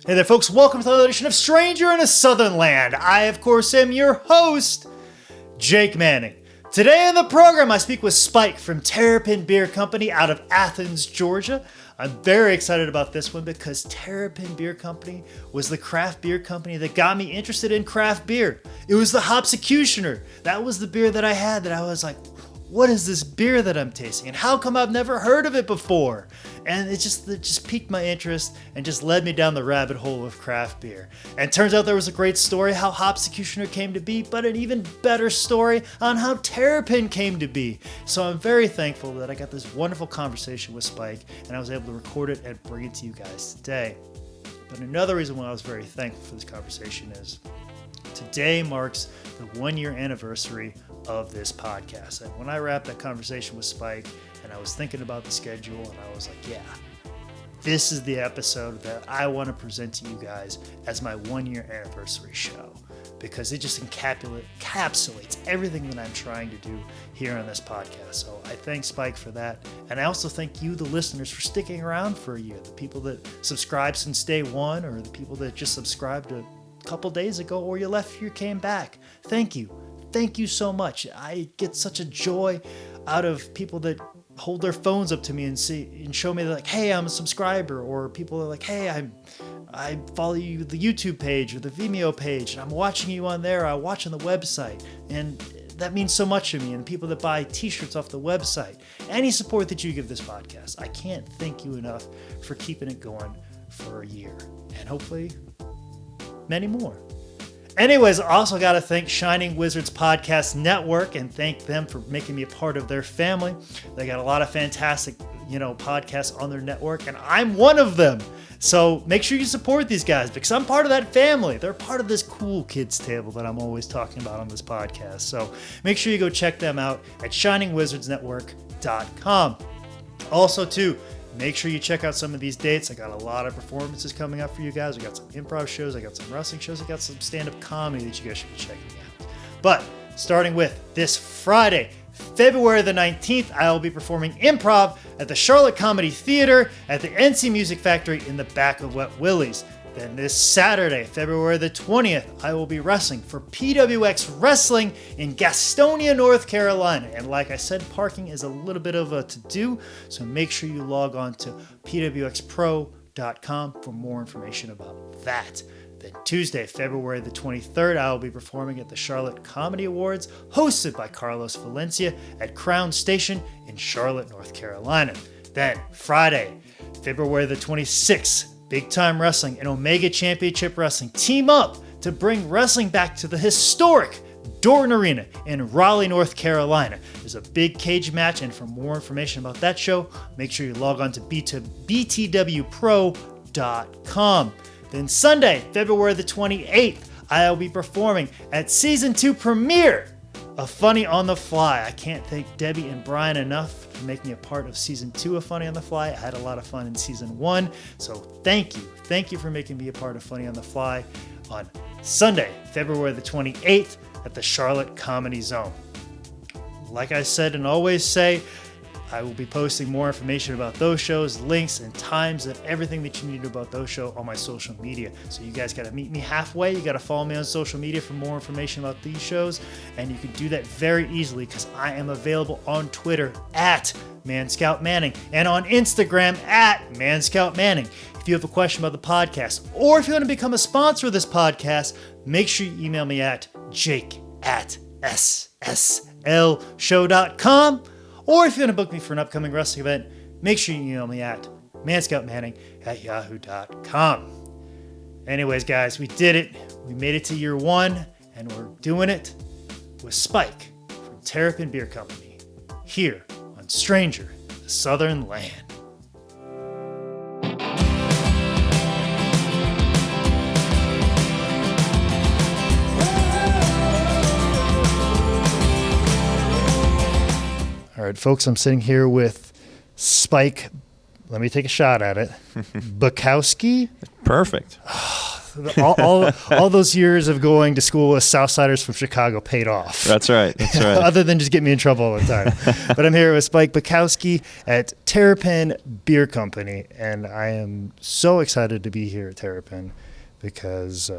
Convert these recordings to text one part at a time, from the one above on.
Hey there, folks. Welcome to another edition of Stranger in a Southern Land. I, of course, am your host, Jake Manning. Today in the program, I speak with Spike from Terrapin Beer Company out of Athens, Georgia. I'm very excited about this one because Terrapin Beer Company was the craft beer company that got me interested in craft beer. It was the Hopsecutioner. That was the beer that I had that I was like, what is this beer that I'm tasting? And how come I've never heard of it before? And it just piqued my interest and just led me down the rabbit hole of craft beer. And turns out there was a great story how Hopsecutioner came to be, but an even better story on how Terrapin came to be. So I'm very thankful that I got this wonderful conversation with Spike and I was able to record it and bring it to you guys today. But another reason why I was very thankful for this conversation is today marks the 1-year anniversary of this podcast. And when I wrapped that conversation with Spike and I was thinking about the schedule and I was like, yeah, this is the episode that I want to present to you guys as my 1-year anniversary show because it just encapsulates everything that I'm trying to do here on this podcast. So I thank Spike for that. And I also thank you, the listeners, for sticking around for a year. The people that subscribed since day one or the people that just subscribed a couple days ago or you left here, came back. Thank you. Thank you so much. I get such a joy out of people that hold their phones up to me and show me like, hey, I'm a subscriber, or people are like, hey, I follow you the YouTube page or the Vimeo page, and I'm watching you on there. I watch on the website, and that means so much to me. And people that buy T-shirts off the website, any support that you give this podcast, I can't thank you enough for keeping it going for a year, and hopefully many more. Anyways, I also got to thank Shining Wizards Podcast Network and thank them for making me a part of their family. They got a lot of fantastic, podcasts on their network, and I'm one of them. So make sure you support these guys because I'm part of that family. They're part of this cool kids table that I'm always talking about on this podcast. So make sure you go check them out at shiningwizardsnetwork.com. Also, too, make sure you check out some of these dates. I got a lot of performances coming up for you guys. I got some improv shows. I got some wrestling shows. I got some stand-up comedy that you guys should be checking out. But starting with this Friday, February the 19th, I will be performing improv at the Charlotte Comedy Theater at the NC Music Factory in the back of Wet Willie's. Then this Saturday, February the 20th, I will be wrestling for PWX Wrestling in Gastonia, North Carolina. And like I said, parking is a little bit of a to-do, so make sure you log on to pwxpro.com for more information about that. Then Tuesday, February the 23rd, I will be performing at the Charlotte Comedy Awards, hosted by Carlos Valencia at Crown Station in Charlotte, North Carolina. Then Friday, February the 26th, Big Time Wrestling and Omega Championship Wrestling team up to bring wrestling back to the historic Dorton Arena in Raleigh, North Carolina. There's a big cage match, and for more information about that show, make sure you log on to btwpro.com. Then Sunday, February the 28th, I'll be performing at Season 2 premiere of Funny on the Fly. I can't thank Debbie and Brian enough for making me a part of Season 2 of Funny on the Fly. I had a lot of fun in Season 1, so thank you. Thank you for making me a part of Funny on the Fly on Sunday, February the 28th at the Charlotte Comedy Zone. Like I said and always say, I will be posting more information about those shows, links and times and everything that you need to know about those shows on my social media. So you guys got to meet me halfway. You got to follow me on social media for more information about these shows. And you can do that very easily because I am available on Twitter at ManScoutManning and on Instagram at ManScoutManning. If you have a question about the podcast or if you want to become a sponsor of this podcast, make sure you email me at jake@sslshow.com. Or if you want to book me for an upcoming wrestling event, make sure you email me at manscoutmanning@yahoo.com. Anyways, guys, we did it. We made it to year 1, and we're doing it with Spike from Terrapin Beer Company here on Stranger in the Southern Land. All right, folks, I'm sitting here with Spike. Let me take a shot at it. Buckowski. Perfect. all those years of going to school with Southsiders from Chicago paid off. That's right. That's right. Other than just getting me in trouble all the time. But I'm here with Spike Buckowski at Terrapin Beer Company, and I am so excited to be here at Terrapin because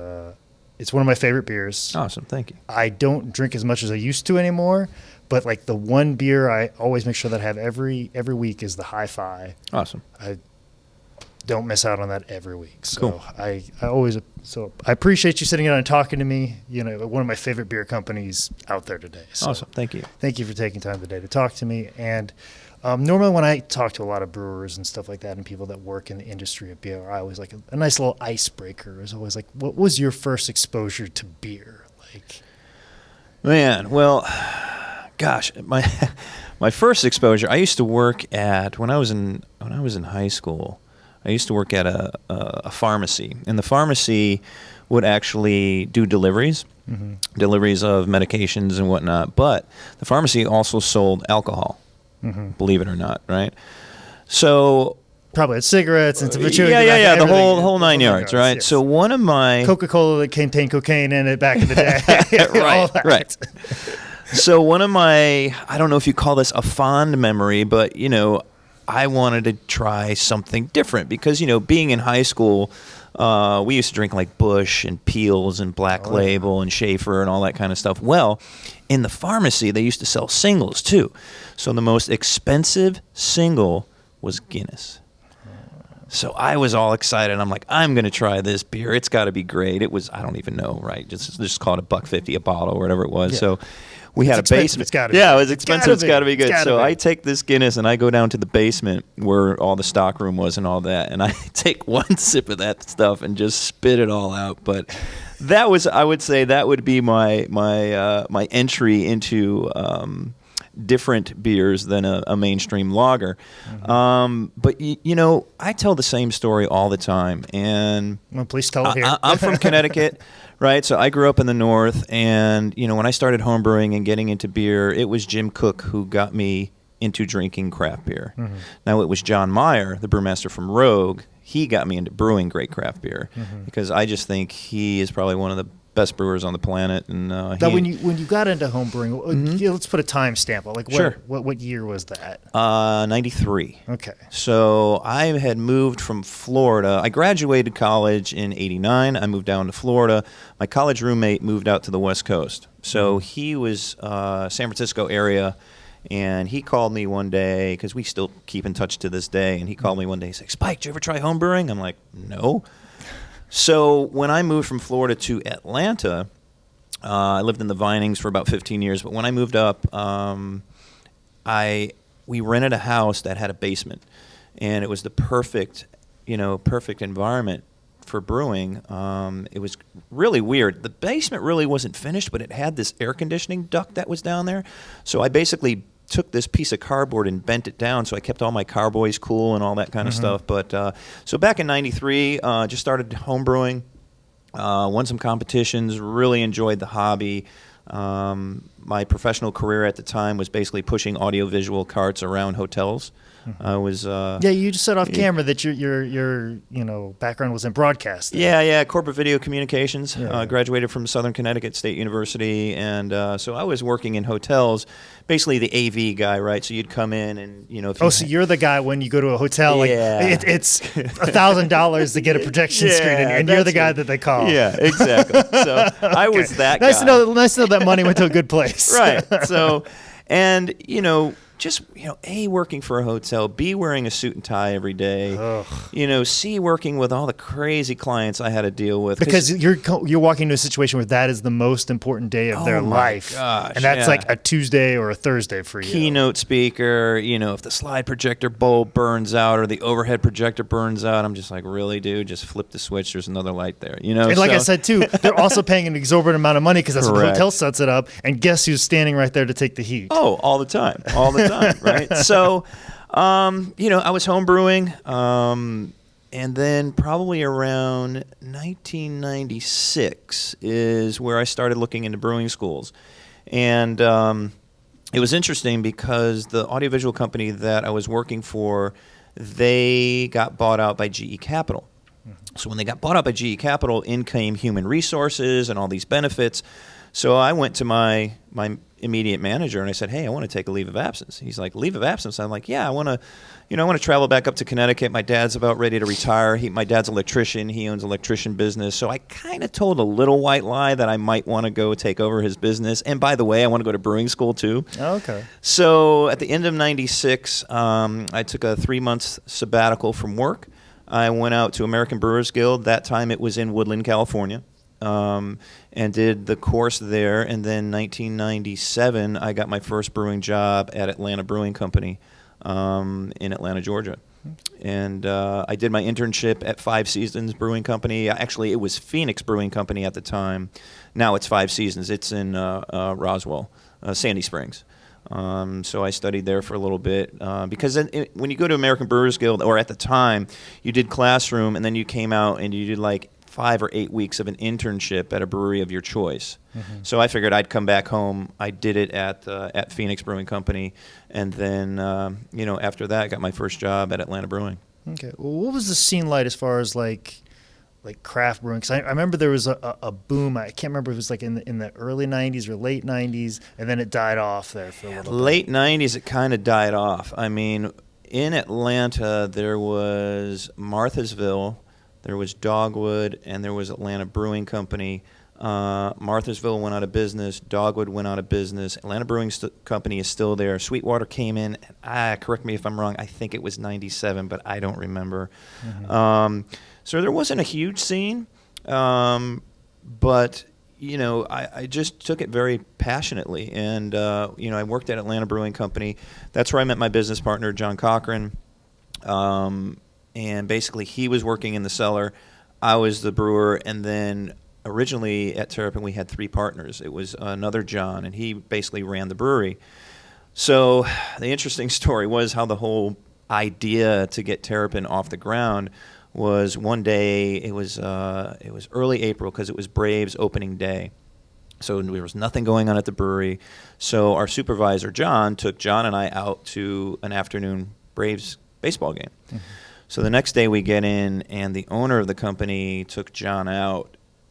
it's one of my favorite beers. Awesome. Thank you. I don't drink as much as I used to anymore, but like the one beer I always make sure that I have every week is the Hi-Fi. Awesome. I don't miss out on that every week. So Cool. I appreciate you sitting down and talking to me. You know, one of my favorite beer companies out there today. So Awesome. Thank you. thank you for taking time today to talk to me. And normally when I talk to a lot of brewers and stuff like that and people that work in the industry of beer, I always like a nice little icebreaker. Is always like, what was your first exposure to beer? Like, Man, well, gosh, my first exposure. I used to work at when I was in high school. I used to work at a pharmacy, and the pharmacy would actually do deliveries of medications and whatnot. But the pharmacy also sold alcohol, believe it or not, right? So probably had cigarettes and some chewing yeah, tobacco, the whole everything. nine yards, right? Yes. So one of my Coca-Cola that contained cocaine in it back in the day. All that. right. So one of my, I don't know if you call this a fond memory, but I wanted to try something different because, being in high school, we used to drink like Busch and Peels and Black Label and Schaefer and all that kind of stuff. Well, in the pharmacy, they used to sell singles too. So the most expensive single was Guinness. So I was all excited. I'm like, I'm going to try this beer. It's got to be great. It was, I don't even know, right? Just call it $1.50 a bottle or whatever it was. Yeah. So we had a basement. It's gotta be. Yeah, it was expensive. It's got to be good. So I take this Guinness and I go down to the basement where all the stock room was and all that, and I take one sip of that stuff and just spit it all out. But that was, I would say, that would be my entry into different beers than a mainstream lager. But I tell the same story all the time, and well, please tell it here. I'm from Connecticut. Right, so I grew up in the North, and when I started homebrewing and getting into beer, it was Jim Cook who got me into drinking craft beer. Now it was John Meyer, the brewmaster from Rogue. He got me into brewing great craft beer because I just think he is probably one of the best brewers on the planet. And now, when you got into homebrewing, let's put a time stamp on. Like, Sure. What year was that? 93. Okay. So I had moved from Florida. I graduated college in 89. I moved down to Florida. My college roommate moved out to the West Coast. So he was San Francisco area, and he called me one day, because we still keep in touch to this day, and he called me one day. He's like, Spike, did you ever try homebrewing? I'm like, no. So when I moved from Florida to Atlanta, I lived in the Vinings for about 15 years. But when I moved up, we rented a house that had a basement, and it was the perfect environment for brewing. It was really weird. The basement really wasn't finished, but it had this air conditioning duct that was down there. So I basically took this piece of cardboard and bent it down, so I kept all my carboys cool and all that kind of stuff. But so back in '93, just started homebrewing, won some competitions, really enjoyed the hobby. My professional career at the time was basically pushing audiovisual carts around hotels. I was you just said off camera that your background was in broadcasting. Yeah, corporate video communications. Graduated from Southern Connecticut State University, and so I was working in hotels, basically the AV guy, right? So you'd come in and so you're the guy when you go to a hotel, like it's $1,000 to get a projection screen, and you're the guy that they call. Yeah, exactly. So I was that guy. Nice to know that money went to a good place. Right. So, and just A, working for a hotel, B, wearing a suit and tie every day, C, working with all the crazy clients I had to deal with, because you're walking into a situation where that is the most important day of their life, gosh, and that's like a Tuesday or a Thursday for you. Keynote speaker, if the slide projector bulb burns out or the overhead projector burns out, I'm just like, really, dude, just flip the switch. There's another light there, And like I said too, they're also paying an exorbitant amount of money because that's what the Correct. hotel sets it up. And guess who's standing right there to take the heat? Oh, all the time, right? So, I was homebrewing, and then probably around 1996 is where I started looking into brewing schools. And it was interesting because the audiovisual company that I was working for, they got bought out by GE Capital. So when they got bought up by GE Capital, in came human resources and all these benefits. So I went to my immediate manager and I said, "Hey, I want to take a leave of absence." He's like, "Leave of absence?" I'm like, "Yeah, I want to travel back up to Connecticut. My dad's about ready to retire. My dad's an electrician. He owns an electrician business." So I kind of told a little white lie that I might want to go take over his business. And by the way, I want to go to brewing school too. Oh, okay. So at the end of '96, I took a 3-month sabbatical from work. I went out to American Brewers Guild. That time it was in Woodland, California. And did the course there. And then 1997, I got my first brewing job at Atlanta Brewing Company in Atlanta, Georgia. And I did my internship at 5 Seasons Brewing Company. Actually, it was Phoenix Brewing Company at the time. Now it's 5 Seasons. It's in Roswell, Sandy Springs. So I studied there for a little bit because when you go to American Brewers Guild, or at the time, you did classroom and then you came out and you did like 5 or 8 weeks of an internship at a brewery of your choice. Mm-hmm. So I figured I'd come back home. I did it at Phoenix Brewing Company, and then after that, I got my first job at Atlanta Brewing. Okay. Well, what was the scene like as far as like craft brewing? Because I remember there was a boom. I can't remember if it was like in the early '90s or late '90s, and then it died off there for a little bit. Late '90s, it kind of died off. I mean, in Atlanta, there was Marthasville. There was Dogwood, and there was Atlanta Brewing Company. Marthasville went out of business. Dogwood went out of business. Atlanta Brewing Company is still there. Sweetwater came in. Correct me if I'm wrong. I think it was '97, but I don't remember. Mm-hmm. So there wasn't a huge scene, but I just took it very passionately. And I worked at Atlanta Brewing Company. That's where I met my business partner, John Cochran. And basically, he was working in the cellar. I was the brewer. And then originally at Terrapin, we had 3 partners. It was another John, and he basically ran the brewery. So the interesting story was how the whole idea to get Terrapin off the ground was one day. It was early April because it was Braves opening day. So there was nothing going on at the brewery. So our supervisor, John, took John and I out to an afternoon Braves baseball game. Mm-hmm. So the next day we get in, and the owner of the company took John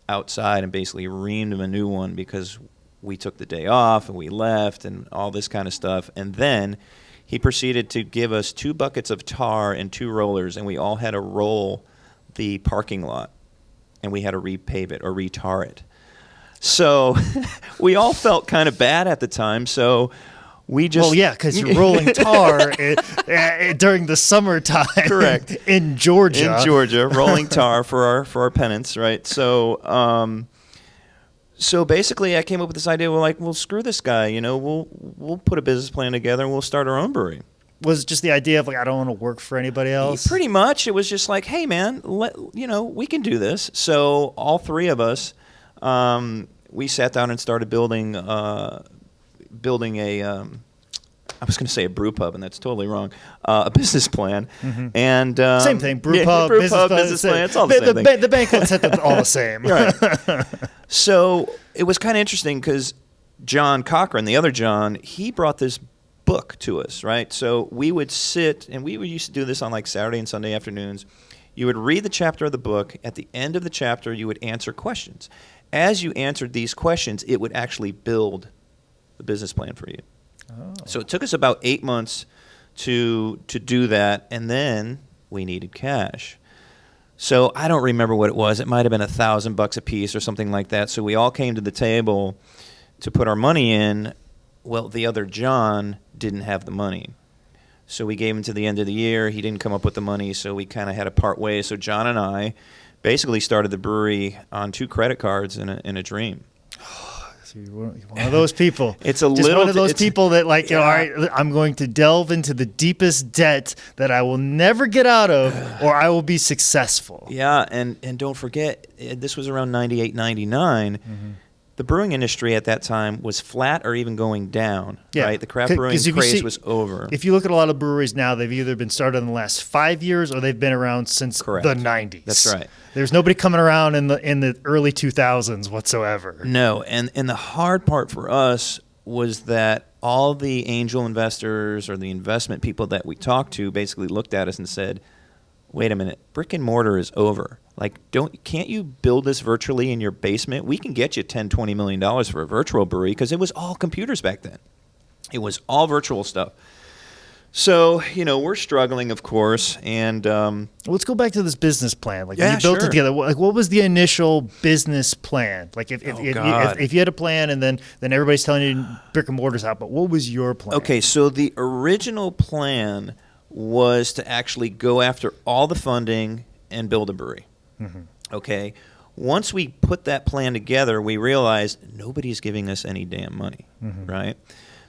outside and basically reamed him a new one because we took the day off and we left and all this kind of stuff. And then he proceeded to give us 2 buckets of tar and 2 rollers, and we all had to roll the parking lot, and we had to repave it or retar it. So we all felt kind of bad at the time, so we just... Well, yeah, because you're rolling tar during the summertime. Correct. In Georgia. In Georgia, rolling tar for our pennants, right? So so basically I came up with this idea. We're like, well, screw this guy. We'll put a business plan together and we'll start our own brewery. Was it just the idea of like, I don't want to work for anybody else? Pretty much. It was just like, hey, man, we can do this. So all 3 of us, we sat down and started building a I was going to say a brew pub, and that's totally wrong. A business plan, mm-hmm. And same thing. Brew pub, business plan. It's all the same thing. The banquet set all the same. Right. So it was kind of interesting because John Cochran, the other John, he brought this book to us, right? So we would sit, and we used to do this on like Saturday and Sunday afternoons. You would read the chapter of the book. At the end of the chapter, you would answer questions. As you answered these questions, it would actually build the business plan for you. Oh. So it took us about 8 months to do that, and then we needed cash. So I don't remember what it was. It might have been $1,000 a piece or something like that. So we all came to the table to put our money in. Well, the other John didn't have the money. So we gave him to the end of the year. He didn't come up with the money, so we kind of had to part ways. So John and I basically started the brewery on 2 credit cards in a dream. So you're one of those people. It's a just little one of those people that like, all right, I'm going to delve into the deepest debt that I will never get out of, or I will be successful. Yeah, and don't forget, this was around 98, 99. Mm-hmm. The brewing industry at that time was flat or even going down, right? The craft brewing craze was over. If you look at a lot of breweries now, they've either been started in the last 5 years or they've been around since the 90s. That's right. There's nobody coming around in the early 2000s whatsoever. No, and the hard part for us was that all the angel investors or the investment people that we talked to basically looked at us and said, wait a minute, brick and mortar is over. Like, can't you build this virtually in your basement? We can get you $10-20 million for a virtual brewery, because it was all computers back then. It was all virtual stuff. So, we're struggling, of course, and let's go back to this business plan. Like, yeah, when you built sure. it together, like, what was the initial business plan? Like, if you had a plan, and then everybody's telling you brick and mortar's out, but what was your plan? Okay, so the original plan was to actually go after all the funding and build a brewery. Mm-hmm. Okay, once we put that plan together, we realized nobody's giving us any damn money, right?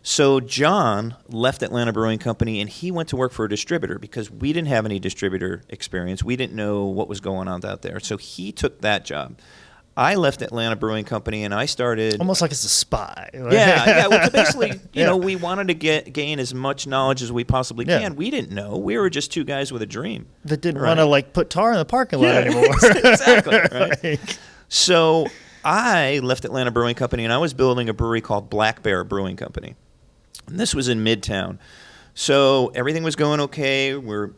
So John left Atlanta Brewing Company, and he went to work for a distributor because we didn't have any distributor experience. We didn't know what was going on out there. So he took that job. I left Atlanta Brewing Company, and I started... Almost like it's a spy. Yeah. Well, so basically, we wanted to gain as much knowledge as we possibly can. We didn't know. We were just two guys with a dream. That didn't want to, put tar in the parking lot anymore. Exactly, right? So I left Atlanta Brewing Company, and I was building a brewery called Black Bear Brewing Company. And this was in Midtown. So everything was going okay. We're,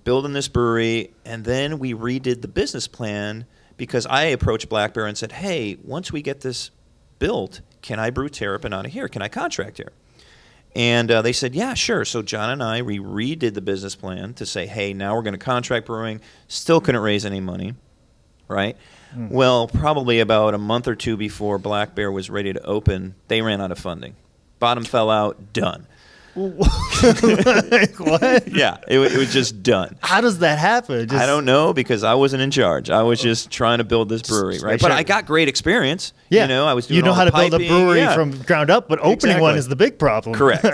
building this brewery. And then we redid the business plan because I approached Black Bear and said, hey, once we get this built, can I brew Terrapin out of here? Can I contract here? And they said, yeah, sure. So John and I, we redid the business plan to say, hey, now we're going to contract brewing. Still couldn't raise any money, right? Well, probably about a month or two before Black Bear was ready to open, they ran out of funding. Bottom fell out, done. Like, what? Yeah, it was just done. How does that happen? I don't know, because I wasn't in charge. I was just trying to build this brewery, right? But I got great experience. Yeah. I was doing how to build a piping. brewery from ground up, but opening one is the big problem. Correct.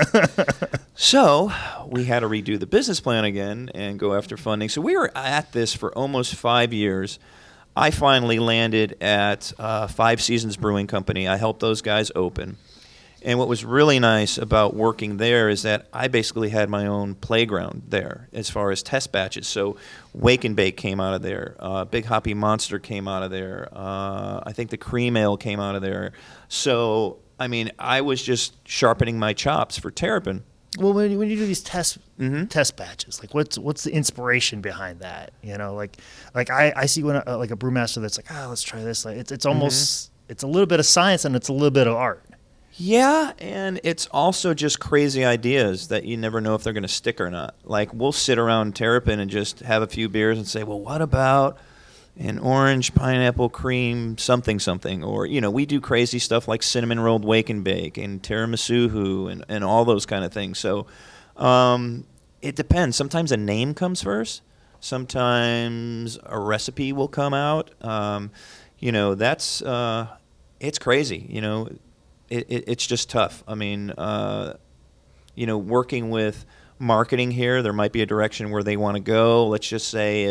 So we had to redo the business plan again and go after funding. So we were at this for almost 5 years. I finally landed at Five Seasons Brewing Company. I helped those guys open. And what was really nice about working there is that I basically had my own playground there as far as test batches. So Wake and Bake came out of there. Big Hoppy Monster came out of there. I think the Cream Ale came out of there. So, I was just sharpening my chops for Terrapin. Well, when you do these test batches, like what's the inspiration behind that? I see when a brewmaster that's like, let's try this. Like it's almost it's a little bit of science and it's a little bit of art. Yeah, and it's also just crazy ideas that you never know if they're going to stick or not. Like, we'll sit around Terrapin and just have a few beers and say, well, what about an orange pineapple cream something? Or, we do crazy stuff like cinnamon rolled wake and bake and tiramisu and all those kind of things. So it depends. Sometimes a name comes first. Sometimes a recipe will come out. That's it's crazy, It's just tough. Working with marketing here, there might be a direction where they want to go. Let's just say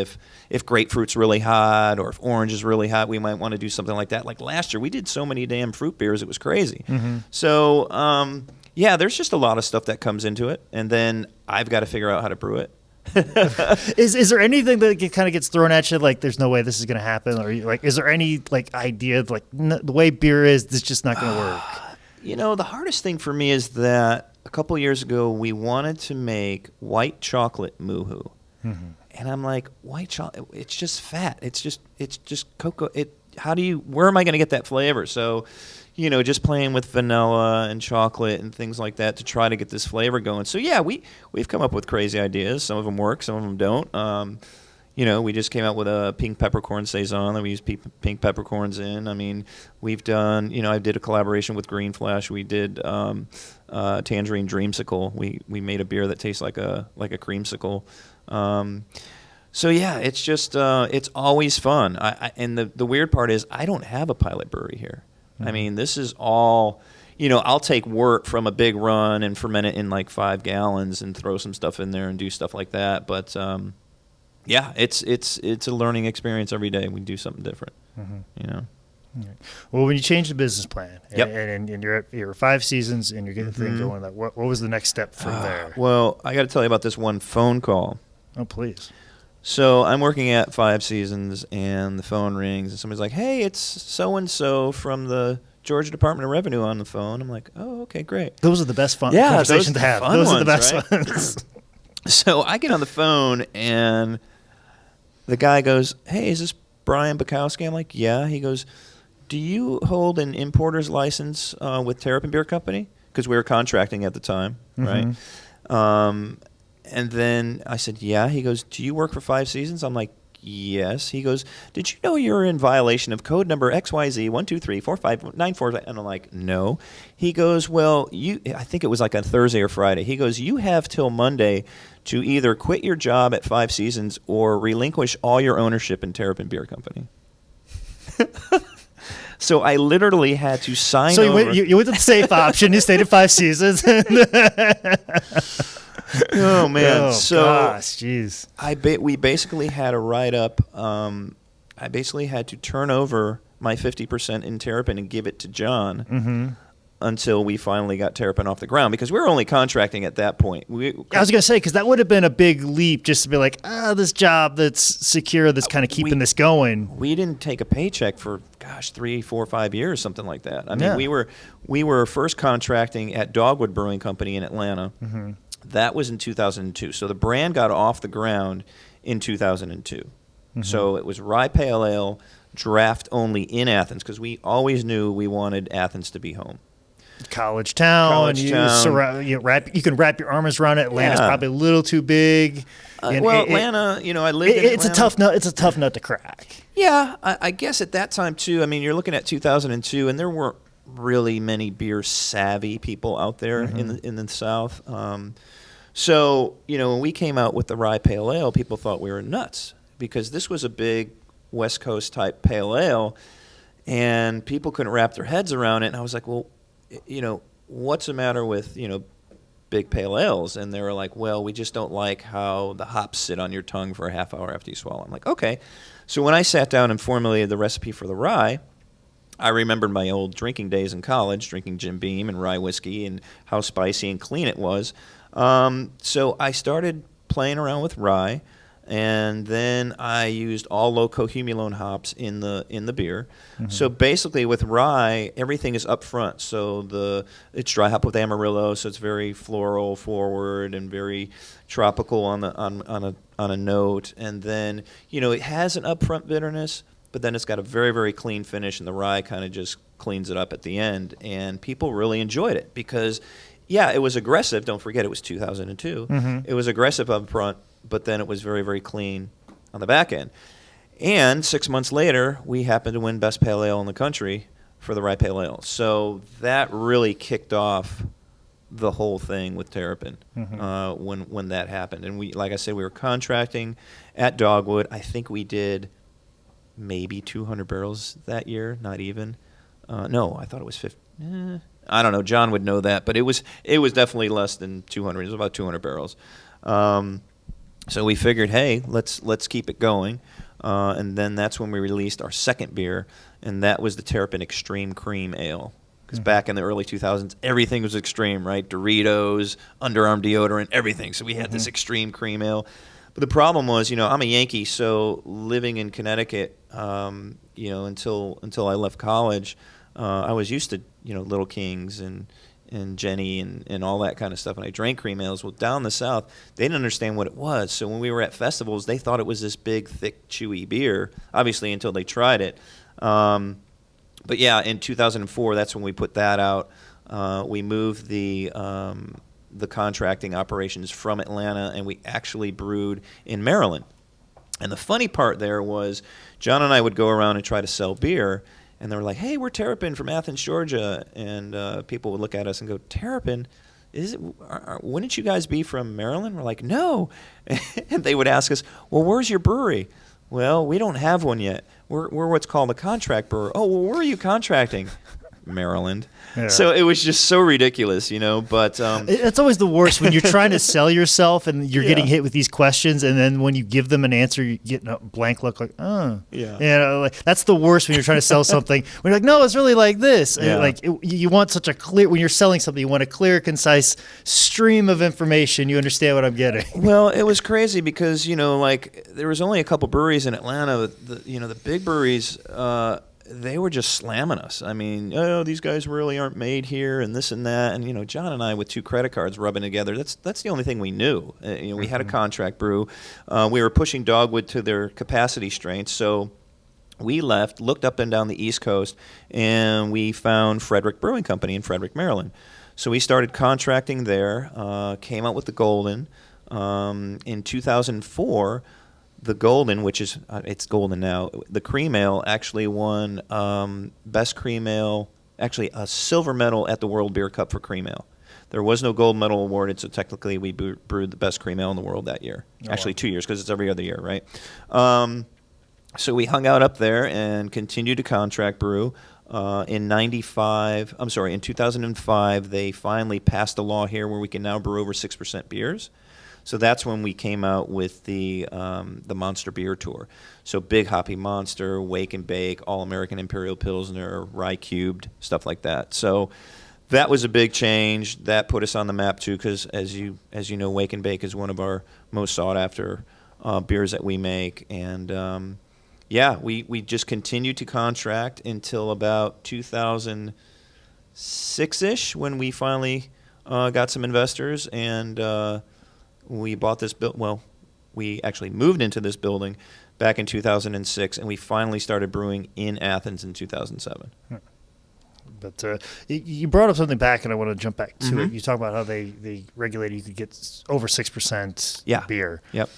if grapefruit's really hot or if orange is really hot, we might want to do something like that. Like last year, we did so many damn fruit beers, it was crazy. So, there's just a lot of stuff that comes into it, and then I've got to figure out how to brew it. Is there anything that kind of gets thrown at you like there's no way this is going to happen, or is there any idea like the way beer is, this is just not going to work? The hardest thing for me is that a couple years ago we wanted to make white chocolate moohoo, and I'm like, white chocolate, it's just fat, it's just cocoa. Where am I going to get that flavor? So just playing with vanilla and chocolate and things like that to try to get this flavor going. So yeah, we've come up with crazy ideas. Some of them work, some of them don't. We just came out with a pink peppercorn saison that we use pink peppercorns in. We've done, I did a collaboration with Green Flash. We did tangerine dreamsicle. We made a beer that tastes like a creamsicle. So yeah, it's just it's always fun. And the weird part is I don't have a pilot brewery here. This is all, I'll take wort from a big run and ferment it in like 5 gallons and throw some stuff in there and do stuff like that. But yeah, it's a learning experience every day. We do something different, Well, when you change the business plan, Yep. and you're at 5 Seasons and you're getting the thing going, what was the next step from there? Well, I got to tell you about this one phone call. Oh, please. So I'm working at Five Seasons, and the phone rings, and somebody's like, hey, it's so-and-so from the Georgia Department of Revenue on the phone. I'm like, oh, okay, great. Those are the best conversations to have. Those are the best ones. So I get on the phone, and the guy goes, "Hey, is this Brian Buckowski?" I'm like, "Yeah." He goes, "Do you hold an importer's license with Terrapin Beer Company?" Because we were contracting at the time, right? And then I said, "Yeah." He goes, "Do you work for 5 Seasons?" I'm like, "Yes." He goes, "Did you know you're in violation of code number XYZ1234594?" And I'm like, "No." He goes, "Well, I think it was like on Thursday or Friday." He goes, "You have till Monday to either quit your job at 5 Seasons or relinquish all your ownership in Terrapin Beer Company." So I literally had to sign So over. you went to the safe option. You stayed at 5 Seasons. Oh man! Oh So gosh, jeez. we basically had a write up. I basically had to turn over my 50% in Terrapin and give it to John until we finally got Terrapin off the ground, because we were only contracting at that point. I was gonna say, because that would have been a big leap just to be like, this job that's secure, that's kind of keeping this going. We didn't take a paycheck for 3, 4, 5 years, something like that. I mean, we were first contracting at Dogwood Brewing Company in Atlanta. That was in 2002. So the brand got off the ground in 2002. So it was rye pale ale, draft only in Athens, because we always knew we wanted Athens to be home. College town. You can wrap your arms around it. Atlanta's probably a little too big. Atlanta, I lived in Atlanta. It's a tough nut. It's a tough nut to crack. Yeah, I guess at that time too. I mean, you're looking at 2002, and there weren't really many beer savvy people out there in the South. So when we came out with the rye pale ale, people thought we were nuts, because this was a big West Coast type pale ale, and people couldn't wrap their heads around it. And I was like, well, what's the matter with big pale ales? And they were like, well, we just don't like how the hops sit on your tongue for a half hour after you swallow. I'm like, okay. So when I sat down and formulated the recipe for the rye, I remembered my old drinking days in college, drinking Jim Beam and rye whiskey, and how spicy and clean it was. So I started playing around with rye, and then I used all low cohumulone hops in the beer. So basically with rye, everything is up front. So it's dry hop with Amarillo, so it's very floral forward and very tropical on a note. And then it has an upfront bitterness, but then it's got a very, very clean finish, and the rye kind of just cleans it up at the end. And people really enjoyed it because, it was aggressive. Don't forget, it was 2002. It was aggressive up front, but then it was very, very clean on the back end. And 6 months later, we happened to win Best Pale Ale in the country for the Rye Pale Ale. So that really kicked off the whole thing with Terrapin when that happened. And we, like I said, we were contracting at Dogwood. I think we did maybe 200 barrels that year, not even. No, I thought it was 50. I don't know. John would know that, but it was definitely less than 200. It was about 200 barrels. So we figured, hey, let's keep it going. And then that's when we released our second beer, and that was the Terrapin Extreme Cream Ale. Because back in the early 2000s, everything was extreme, right? Doritos, underarm deodorant, everything. So we had this Extreme Cream Ale. But the problem was, I'm a Yankee, so living in Connecticut, until I left college, I was used to, Little Kings and Jenny and all that kind of stuff, and I drank cream ales. Well, down the South, they didn't understand what it was. So when we were at festivals, they thought it was this big, thick, chewy beer, obviously until they tried it. But yeah, in 2004, that's when we put that out. We moved the contracting operations from Atlanta, and we actually brewed in Maryland. And the funny part there was John and I would go around and try to sell beer, and they were like, hey, we're Terrapin from Athens, Georgia. And people would look at us and go, Terrapin? Wouldn't you guys be from Maryland? We're like, no. And they would ask us, well, where's your brewery? Well, we don't have one yet. We're what's called a contract brewer. Oh, well, where are you contracting? Maryland. Yeah. So it was just so ridiculous, but it's always the worst when you're trying to sell yourself and you're getting hit with these questions, and then when you give them an answer, you get a blank look like, that's the worst when you're trying to sell something. When you're like, no, it's really like this. Yeah. You want such a clear, when you're selling something, you want a clear, concise stream of information. You understand what I'm getting. Well, it was crazy because, there was only a couple breweries in Atlanta. The big breweries, they were just slamming us. I mean, oh, these guys really aren't made here, and this and that. And John and I with 2 credit cards rubbing together. That's the only thing we knew. We had a contract brew. We were pushing Dogwood to their capacity strengths. So we left, looked up and down the East Coast, and we found Frederick Brewing Company in Frederick, Maryland. So we started contracting there. Came out with the Golden. In 2004. The Golden, which is it's Golden now, the cream ale actually won best cream ale, actually a silver medal at the World Beer Cup for cream ale. There was no gold medal awarded, so technically we brewed the best cream ale in the world that year. Actually, 2 years because it's every other year, right? So we hung out up there and continued to contract brew. In 2005, they finally passed a law here where we can now brew over 6% beers. So that's when we came out with the Monster Beer Tour. So Big Hoppy Monster, Wake and Bake, All American Imperial Pilsner, Rye Cubed, stuff like that. So that was a big change. That put us on the map too, because as you know, Wake and Bake is one of our most sought after beers that we make. And we just continued to contract until about 2006-ish when we finally got some investors and. We bought this we actually moved into this building back in 2006, and we finally started brewing in Athens in 2007. But you brought up something back, and I want to jump back to it. You talk about how they regulated you could get over 6% beer. Yep.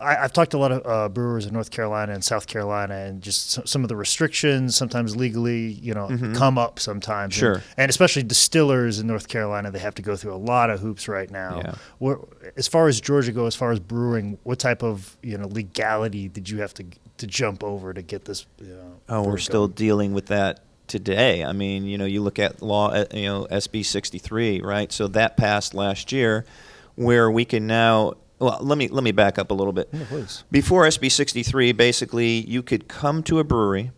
I've talked to a lot of brewers in North Carolina and South Carolina, and just some of the restrictions, sometimes legally, come up sometimes. Sure. And especially distillers in North Carolina, they have to go through a lot of hoops right now. Yeah. As far as Georgia goes, as far as brewing, what type of legality did you have to jump over to get this? We're still dealing with that today. I mean, you look at law, SB 63, right? So that passed last year, where we can now. Well, let me back up a little bit. Yeah, please. Before SB 63, basically, you could come to a brewery,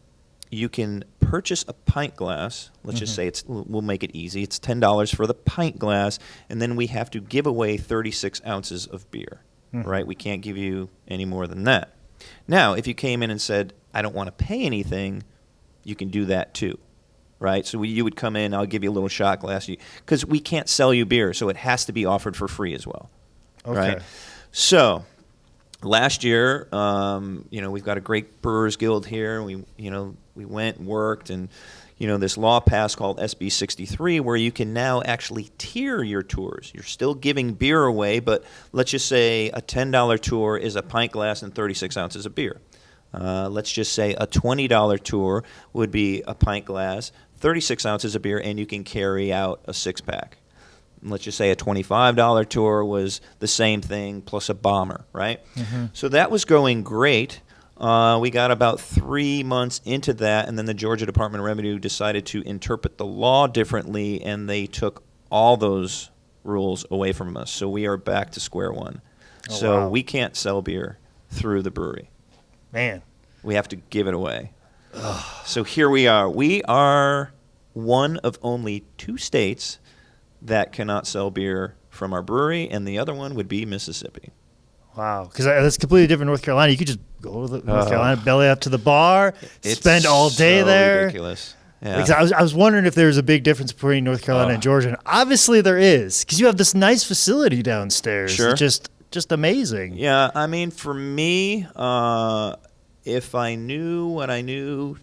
you can purchase a pint glass. Let's just say we'll make it easy. It's $10 for the pint glass, and then we have to give away 36 ounces of beer, right? We can't give you any more than that. Now, if you came in and said, I don't want to pay anything, you can do that too, right? So you would come in, I'll give you a little shot glass, because we can't sell you beer, so it has to be offered for free as well, right? So last year, we've got a great Brewers Guild here. We went and worked, and this law passed called SB 63, where you can now actually tier your tours. You're still giving beer away, but let's just say a $10 tour is a pint glass and 36 ounces of beer. Let's just say a $20 tour would be a pint glass, 36 ounces of beer, and you can carry out a 6-pack. Let's just say a $25 tour was the same thing plus a bomber, right? So that was going great. We got about 3 months into that, and then the Georgia Department of Revenue decided to interpret the law differently, and they took all those rules away from us. So we are back to square one. We can't sell beer through the brewery. Man. We have to give it away. So here we are. We are one of only 2 states that cannot sell beer from our brewery, and the other one would be Mississippi. Wow, because that's completely different. North Carolina, you could just go to North Carolina, belly up to the bar, spend all day there. Ridiculous. Yeah. Because I was wondering if there's a big difference between North Carolina and Georgia, and obviously there is, because you have this nice facility downstairs. Sure. It's just amazing. Yeah, I mean, for me, if I knew what I knew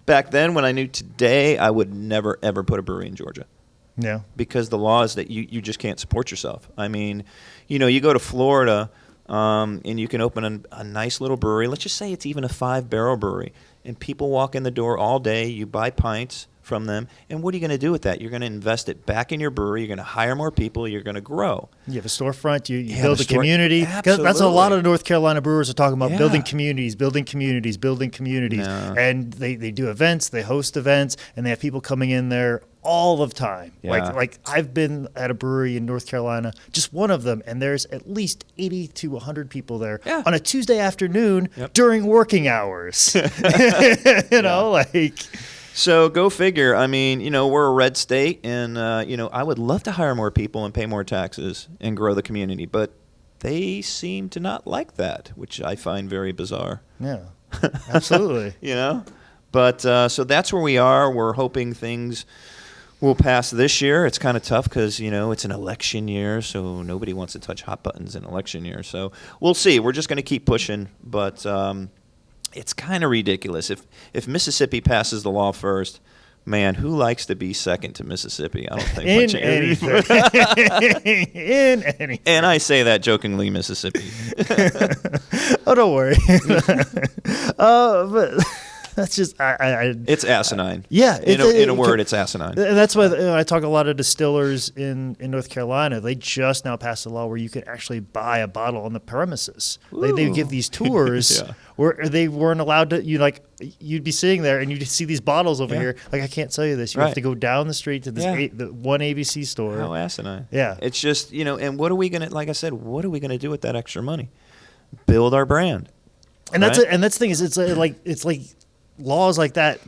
back then, what I knew today, I would never, ever put a brewery in Georgia. Yeah. Because the law is that you just can't support yourself. I mean, you go to Florida and you can open a nice little brewery. Let's just say it's even a 5-barrel brewery. And people walk in the door all day. You buy pints from them. And what are you going to do with that? You're going to invest it back in your brewery. You're going to hire more people. You're going to grow. You have a storefront. You build a community. Absolutely. That's what a lot of North Carolina brewers are talking about, building communities. Yeah. And they do events. They host events. And they have people coming in there all the time. Yeah. Like I've been at a brewery in North Carolina, just one of them, and there's at least 80 to 100 people there on a Tuesday afternoon during working hours. So go figure. I mean, we're a red state, and I would love to hire more people and pay more taxes and grow the community, but they seem to not like that, which I find very bizarre. Yeah, absolutely. But so that's where we are. We're hoping things will pass this year. It's kind of tough because, it's an election year, so nobody wants to touch hot buttons in election year. So we'll see. We're just going to keep pushing. But it's kind of ridiculous. If Mississippi passes the law first, man, who likes to be second to Mississippi? I don't think in much anything. In anything. And I say that jokingly, Mississippi. Oh, don't worry. But that's just it's asinine. Yeah, in a word, it's asinine. And that's why I talk a lot of distillers in North Carolina. They just now passed a law where you can actually buy a bottle on the premises. They give these tours Yeah. where they weren't allowed to. You'd be sitting there and you'd see these bottles over here. Like, I can't sell you this. You have to go down the street to this the one ABC store. How asinine. Yeah. It's just, and what are we gonna? Like I said, what are we gonna do with that extra money? Build our brand. And that's the thing is, it's like laws like that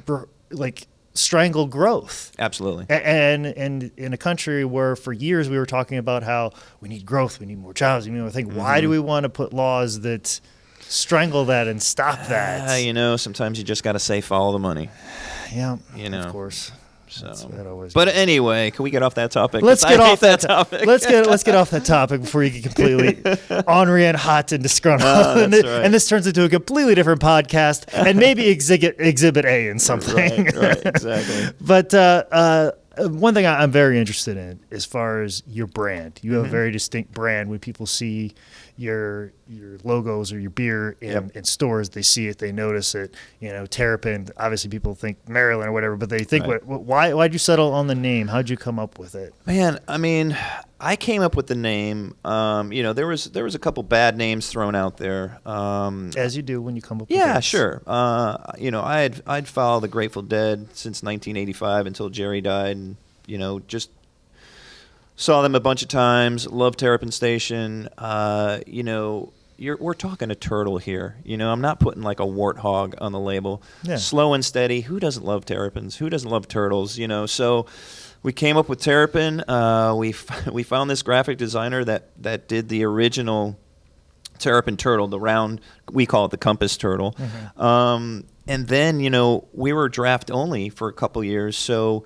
like strangle growth. Absolutely. And in a country where for years we were talking about how we need growth, we need more jobs, we need more things. Why do we want to put laws that strangle that and stop that? Sometimes you just got to say follow the money. Yeah, of course. So, always but anyway, can we get off that topic? Let's get off that topic. Let's get off that topic before you get completely ornery and hot and disgruntled. That's right. And this turns into a completely different podcast and maybe exhibit A in something. Right, exactly. But one thing I'm very interested in as far as your brand. You have a very distinct brand. When people see your logos or your beer in stores, they see it, they notice it. Terrapin, obviously people think Maryland or whatever, but they think, why'd you settle on the name? How'd you come up with it? Man, I mean, I came up with the name. There was a couple bad names thrown out there. As you do when you come up with Yeah, names. sure. I'd followed the Grateful Dead since 1985 until Jerry died, and just saw them a bunch of times. Loved Terrapin Station. We're talking a turtle here. I'm not putting like a warthog on the label. Yeah. Slow and steady. Who doesn't love terrapins? Who doesn't love turtles? So we came up with Terrapin. We found this graphic designer that did the original Terrapin turtle, the round. We call it the compass turtle. And then we were draft only for a couple years, so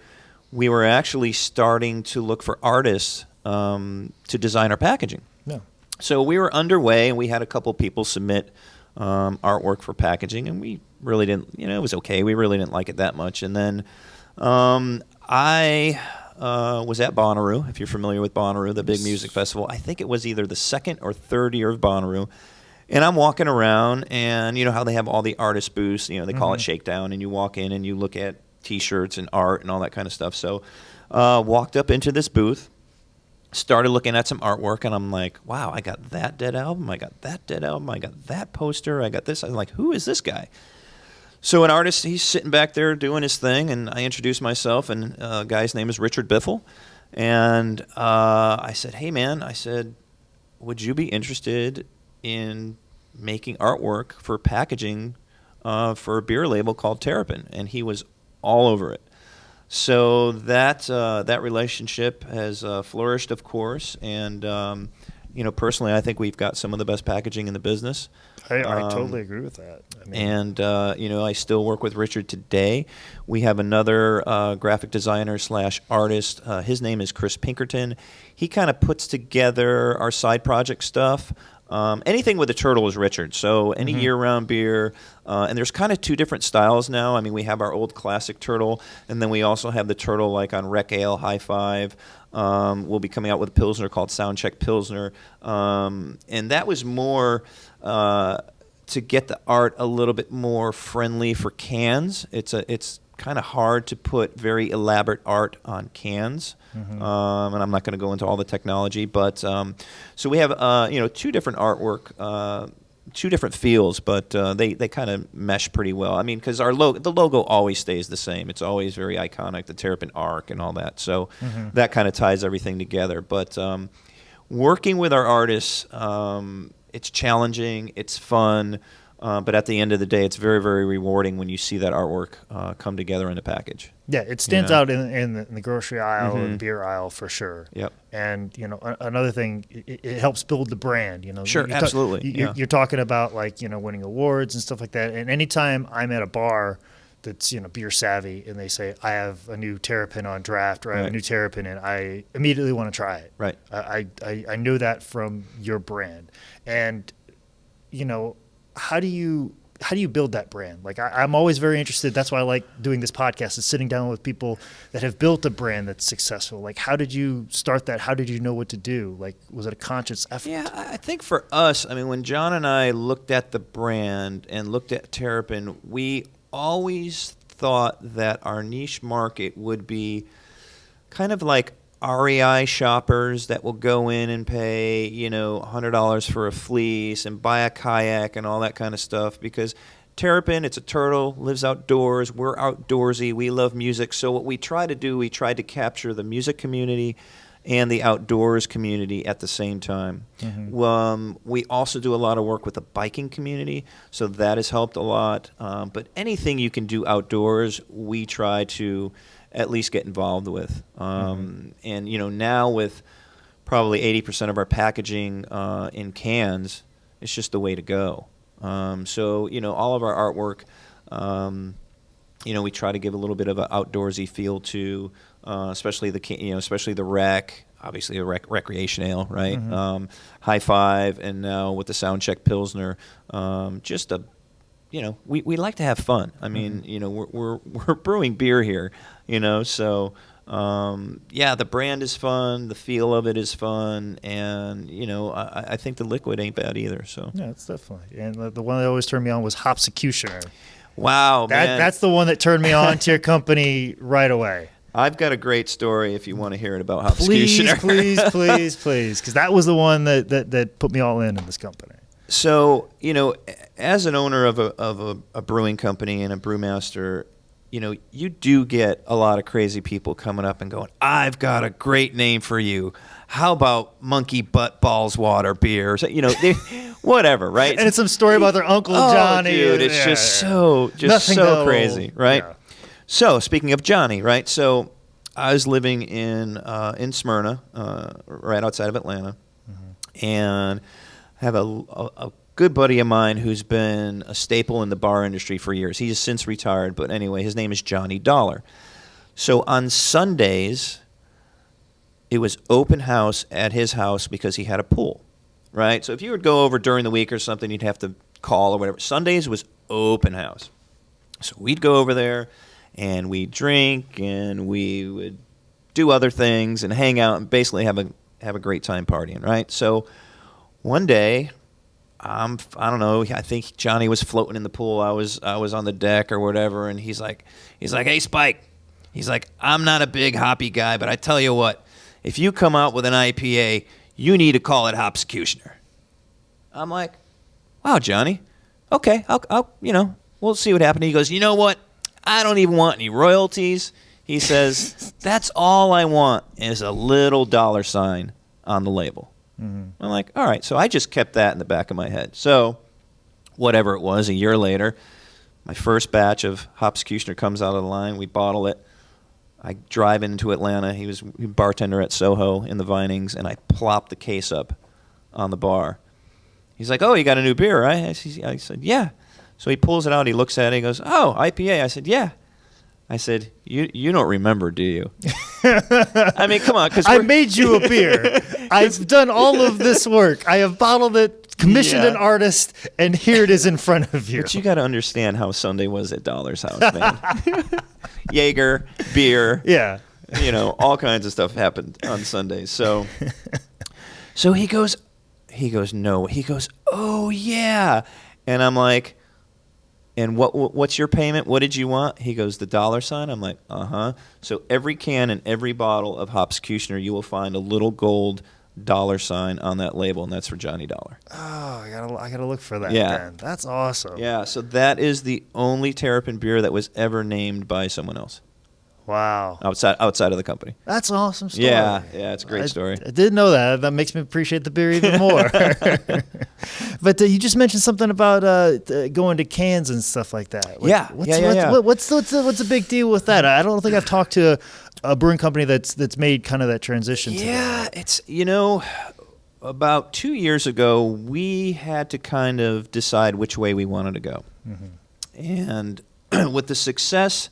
we were actually starting to look for artists to design our packaging. Yeah. So we were underway, and we had a couple people submit artwork for packaging, and we really didn't, it was okay. We really didn't like it that much. And then I was at Bonnaroo, if you're familiar with Bonnaroo, the big music festival. I think it was either the second or third year of Bonnaroo. And I'm walking around, and how they have all the artist booths, they call it Shakedown, and you walk in and you look at T-shirts and art and all that kind of stuff. So walked up into this booth, started looking at some artwork, and I'm like, wow, I got that Dead album, I got that Dead album, I got that poster, I got this. I'm like, who is this guy? So an artist, he's sitting back there doing his thing, and I introduced myself, and the guy's name is Richard Biffle. And I said, hey, man, would you be interested in making artwork for packaging for a beer label called Terrapin? And he was all over it. So that relationship has flourished, of course, and personally, I think we've got some of the best packaging in the business. I totally agree with that. I still work with Richard today. We have another graphic designer / artist. His name is Chris Pinkerton. He kind of puts together our side project stuff. Anything with a turtle is Richard. So any year-round beer, and there's kind of two different styles now. I mean, we have our old classic turtle, and then we also have the turtle like on Rec Ale, High Five. We'll be coming out with a Pilsner called Soundcheck Pilsner. And that was more to get the art a little bit more friendly for cans. It's kind of hard to put very elaborate art on cans. And I'm not going to go into all the technology, but so we have two different artwork, two different feels, but they kind of mesh pretty well. I mean, because the logo always stays the same. It's always very iconic, the Terrapin arc and all that. So that kind of ties everything together. But working with our artists, it's challenging, it's fun. But at the end of the day, it's very, very rewarding when you see that artwork come together in a package. Yeah, it stands out in the grocery aisle and beer aisle for sure. Yep. And another thing, it helps build the brand. Sure, absolutely. You're talking about winning awards and stuff like that. And anytime I'm at a bar that's beer savvy, and they say, I have a new Terrapin on draft, or I have a new Terrapin, and I immediately want to try it. Right. I know that from your brand. And how do you build that brand? Like I'm always very interested. That's why I like doing this podcast, is sitting down with people that have built a brand that's successful. Like, how did you start that? How did you know what to do? Like, was it a conscious effort? Yeah, I think for us, when John and I looked at the brand and looked at Terrapin, we always thought that our niche market would be kind of like REI shoppers that will go in and pay, $100 for a fleece and buy a kayak and all that kind of stuff, because Terrapin, it's a turtle, lives outdoors. We're outdoorsy. We love music. So what we try to do, we try to capture the music community and the outdoors community at the same time. We also do a lot of work with the biking community, so that has helped a lot. But anything you can do outdoors, we try to at least get involved with. And, now with probably 80% of our packaging in cans, it's just the way to go. So, all of our artwork, we try to give a little bit of an outdoorsy feel to, especially the rec, obviously the recreation ale, right? High Five, and now with the Soundcheck Pilsner, we like to have fun. We're brewing beer here, so the brand is fun, the feel of it is fun, and I think the liquid ain't bad either. So yeah, it's definitely. And the one that always turned me on was Hopsecutioner. Wow, man. That's the one that turned me on to your company right away. I've got a great story if you want to hear it about Hopsecutioner. Please, because that was the one that put me all in this company. So, as an owner of a brewing company and a brewmaster, you do get a lot of crazy people coming up and going, I've got a great name for you. How about Monkey Butt Balls Water Beer? So, whatever, right? And it's some story about their Uncle Johnny. Dude, it's so crazy, right? Yeah. So, speaking of Johnny, right? So, I was living in Smyrna, right outside of Atlanta, and I have a good buddy of mine who's been a staple in the bar industry for years. He's since retired, but anyway, his name is Johnny Dollar. So on Sundays, it was open house at his house because he had a pool, right? So if you would go over during the week or something, you'd have to call or whatever. Sundays was open house. So we'd go over there, and we'd drink, and we would do other things and hang out and basically have a great time partying, right? So one day, I don't know, I think Johnny was floating in the pool. I was on the deck or whatever, and he's like, hey, Spike. He's like, I'm not a big hoppy guy, but I tell you what, if you come out with an IPA, you need to call it Hopsecutioner. I'm like, wow, Johnny. Okay, I'll we'll see what happens. He goes, you know what? I don't even want any royalties. He says, that's all I want is a little $sign on the label. I'm like, all right. So I just kept that in the back of my head. So whatever it was, a year later, my first batch of Hopsecutioner comes out of the line. We bottle it. I drive into Atlanta. He was a bartender at Soho in the Vinings, and I plop the case up on the bar. He's like, oh, you got a new beer, right? I said, yeah. So he pulls it out. He looks at it. He goes, oh, IPA. I said, yeah. I said, you don't remember, do you? I mean, come on. I made you a beer. I've done all of this work. I have bottled it, commissioned an artist, and here it is in front of you. But you got to understand how Sunday was at Dollar's house, man. Jaeger, beer. Yeah. All kinds of stuff happened on Sundays. So he goes, no. He goes, oh, yeah. And I'm like, and what's your payment? What did you want? He goes, the $sign. I'm like, uh-huh. So every can and every bottle of Hopsecutioner, you will find a little gold $sign on that label, and that's for Johnny Dollar. Oh, I gotta look for that. Yeah. Then. That's awesome. Yeah, so that is the only Terrapin beer that was ever named by someone else. Wow. Outside of the company. That's an awesome story. Yeah, it's a great story. I didn't know that. That makes me appreciate the beer even more. But you just mentioned something about going to cans and stuff like that. What's the big deal with that? I don't think I've talked to a brewing company that's made kind of that transition to that. Yeah, it's, about 2 years ago, we had to kind of decide which way we wanted to go. And with the success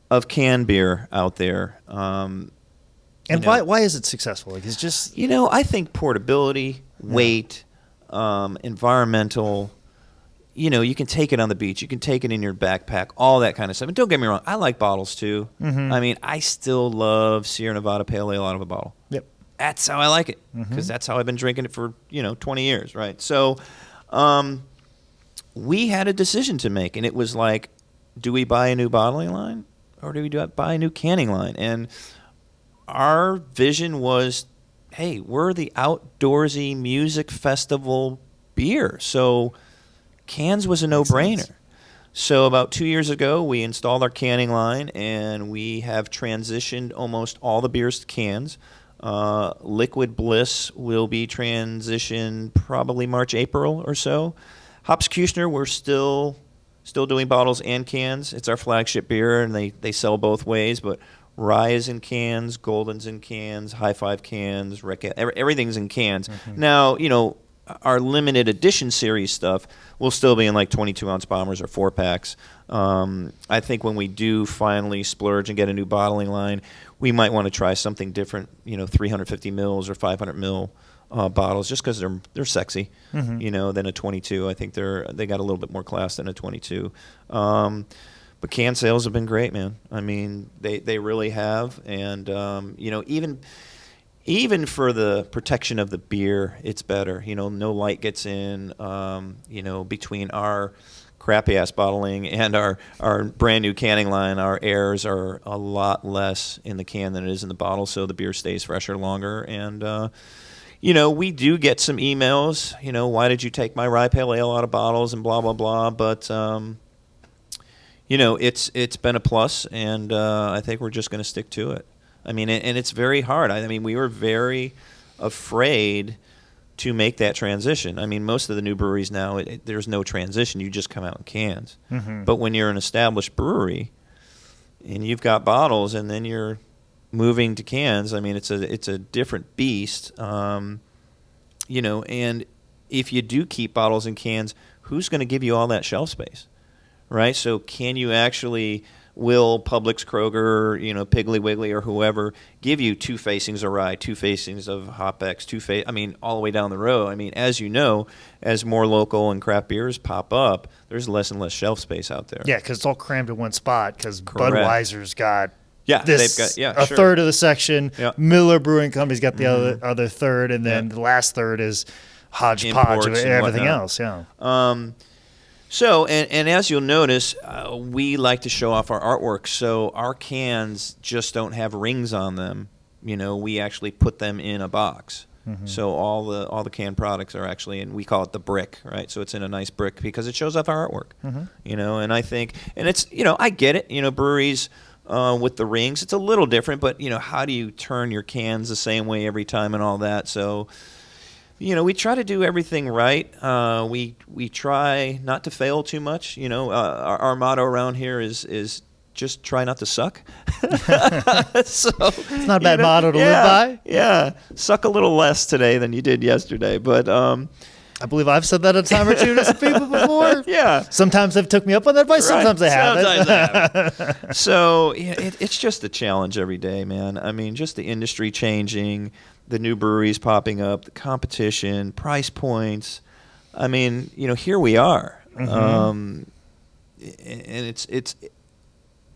of canned beer out there. And why is it successful? Like, it's just I think portability, weight, environmental. You can take it on the beach. You can take it in your backpack, all that kind of stuff. And don't get me wrong, I like bottles too. Mm-hmm. I mean, I still love Sierra Nevada Pale Ale out of a bottle. Yep. That's how I like it because that's how I've been drinking it for 20 years, right? So, we had a decision to make, and it was like, do we buy a new bottling line or do we buy a new canning line? And our vision was, hey, we're the outdoorsy music festival beer, so cans was a no-brainer. So about 2 years ago, we installed our canning line, and we have transitioned almost all the beers to cans. Liquid Bliss will be transitioned probably March, April or so. Hopsecutioner, we're still doing bottles and cans. It's our flagship beer, and they sell both ways. But Rye is in cans, Golden's in cans, High Five cans, everything's in cans. Now, our limited edition series stuff will still be in like 22-ounce bombers or 4-packs. I think when we do finally splurge and get a new bottling line, we might want to try something different, 350 mils or 500 mil bottles, just because they're sexy, than a 22. I think they got a little bit more class than a 22. But can sales have been great, man. I mean, they really have, and even for the protection of the beer, it's better. No light gets in. Between our crappy-ass bottling and our brand new canning line, our airs are a lot less in the can than it is in the bottle, so the beer stays fresher longer. And, we do get some emails, why did you take my Rye Pale Ale out of bottles and blah, blah, blah. But, it's been a plus, and I think we're just going to stick to it. I mean, and it's very hard. I mean, we were very afraid to make that transition. I mean, most of the new breweries now, there's no transition. You just come out in cans. But when you're an established brewery and you've got bottles and then you're moving to cans, I mean, it's a different beast. And if you do keep bottles and cans, who's going to give you all that shelf space, right? So can you actually... Will Publix, Kroger, Piggly Wiggly, or whoever give you 2 facings of Rye, 2 facings of Hop-X, all the way down the road. I mean, as you know, as more local and craft beers pop up, there's less and less shelf space out there. Yeah, because it's all crammed in one spot. Because Budweiser's got they've got a third of the section. Yep. Miller Brewing Company's got the other third, and then the last third is hodgepodge of everything else. Yeah. So, and as you'll notice, we like to show off our artwork. So our cans just don't have rings on them. We actually put them in a box. So all the canned products are actually, and we call it the brick, right? So it's in a nice brick because it shows off our artwork. And I think, and it's, I get it. Breweries with the rings, it's a little different, but how do you turn your cans the same way every time and all that? So. We try to do everything right. We try not to fail too much. Our motto around here is just try not to suck. So it's not a bad motto to live by. Yeah, suck a little less today than you did yesterday. But I believe I've said that a time or two to some people before. Yeah. Sometimes they've took me up on that advice. Sometimes they haven't. Sometimes they haven't. So it's just a challenge every day, man. I mean, just the industry changing. The new breweries popping up, the competition, price points. I mean, here we are. And it's.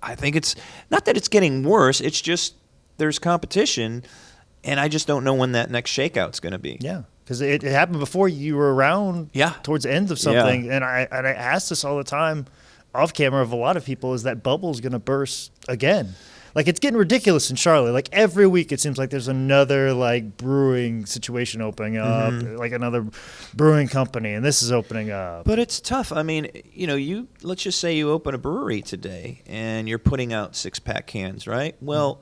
I think it's not that it's getting worse. It's just there's competition, and I just don't know when that next shakeout's going to be. Yeah, because it happened before you were around. Yeah. Towards the end of something, and I ask this all the time, off camera, of a lot of people, is that bubble's going to burst again. Like, it's getting ridiculous in Charlotte. Like, every week it seems like there's another, brewing situation opening up, like another brewing company, and this is opening up. But it's tough. I mean, let's just say you open a brewery today and you're putting out 6-pack cans, right? Well,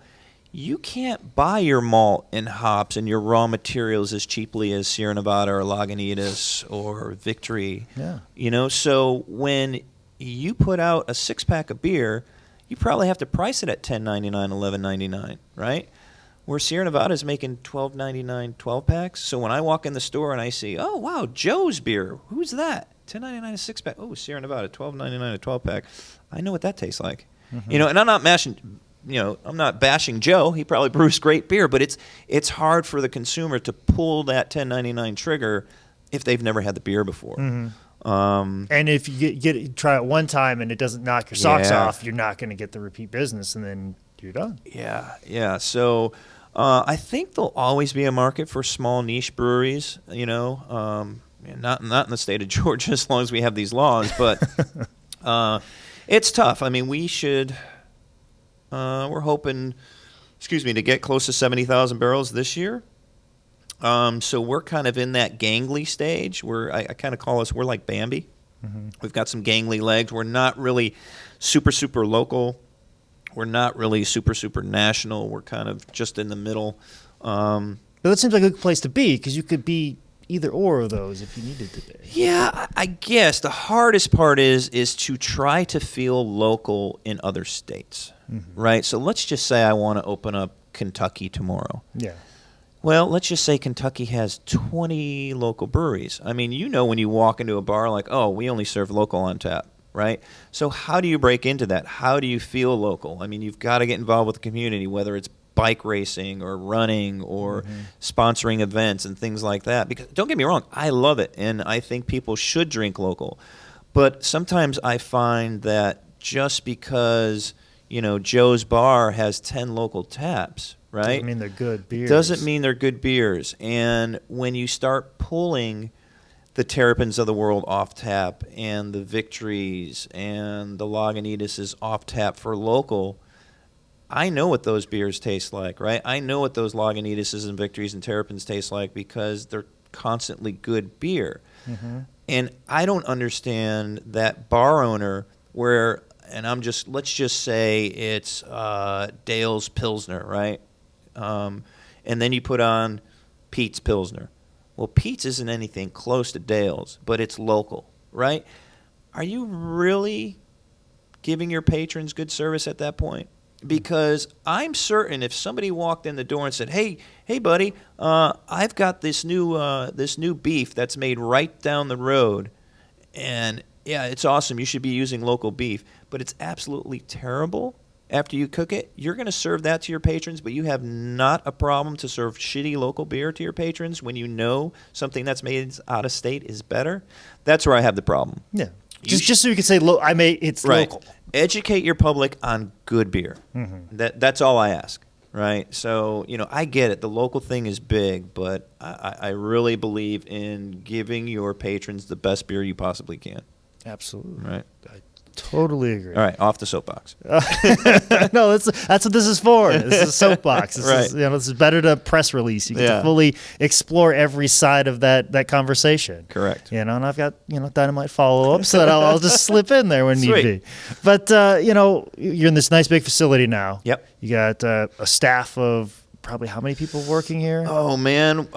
you can't buy your malt and hops and your raw materials as cheaply as Sierra Nevada or Lagunitas or Victory. Yeah. So when you put out a 6-pack of beer, you probably have to price it at $10.99, $11.99, right? Where Sierra Nevada is making $12.99 12-packs. So when I walk in the store and I see, oh, wow, Joe's beer, who's that? $10.99 a six-pack. Oh, Sierra Nevada, $12.99 a 12-pack. I know what that tastes like. And I'm not I'm not bashing Joe. He probably brews great beer, but it's hard for the consumer to pull that $10.99 trigger if they've never had the beer before. And if you try it one time and it doesn't knock your socks Yeah. off, you're not going to get the repeat business, and then you're done. Yeah. So I think there'll always be a market for small niche breweries. Not in the state of Georgia as long as we have these laws, but it's tough. I mean, we should. We're hoping, to get close to 70,000 barrels this year. So we're kind of in that gangly stage where I kind of call us, we're like Bambi. We've got some gangly legs. We're not really super, super local. We're not really super, super national. We're kind of just in the middle. But that seems like a good place to be, because you could be either or of those if you needed to be. Yeah, I guess the hardest part is to try to feel local in other states, right? So let's just say I want to open up Kentucky tomorrow. Yeah. Well, let's just say Kentucky has 20 local breweries. I mean, when you walk into a bar, like, oh, we only serve local on tap, right? So how do you break into that? How do you feel local? I mean, you've got to get involved with the community, whether it's bike racing or running or sponsoring events and things like that. Because don't get me wrong, I love it, and I think people should drink local. But sometimes I find that just because, Joe's Bar has 10 local taps, right? Doesn't mean they're good beers. Doesn't mean they're good beers. And when you start pulling the Terrapins of the world off tap and the Victories and the Lagunitas off tap for local, I know what those beers taste like, right? I know what those Lagunitas and Victories and Terrapins taste like because they're constantly good beer. And I don't understand that bar owner let's just say it's Dale's Pilsner, right? And then you put on Pete's Pilsner. Well, Pete's isn't anything close to Dale's, but it's local, right? Are you really giving your patrons good service at that point? Because I'm certain if somebody walked in the door and said, "Hey, buddy, I've got this new beef that's made right down the road, and yeah, it's awesome. You should be using local beef, but it's absolutely terrible after you cook it." You're going to serve that to your patrons, but you have not a problem to serve shitty local beer to your patrons when you know something that's made out of state is better. That's where I have the problem. Yeah. Just so you can say, it's right. local. Educate your public on good beer. That's all I ask, right? So, I get it. The local thing is big, but I really believe in giving your patrons the best beer you possibly can. Absolutely. Right. I totally agree. All right, off the soapbox. No, that's what this is for. This is a soapbox. Right. This is better to press release. You get to fully explore every side of that conversation. Correct. And I've got dynamite follow-ups that I'll just slip in there when need be. But you're in this nice big facility now. Yep. You got a staff of probably how many people working here? Oh, man.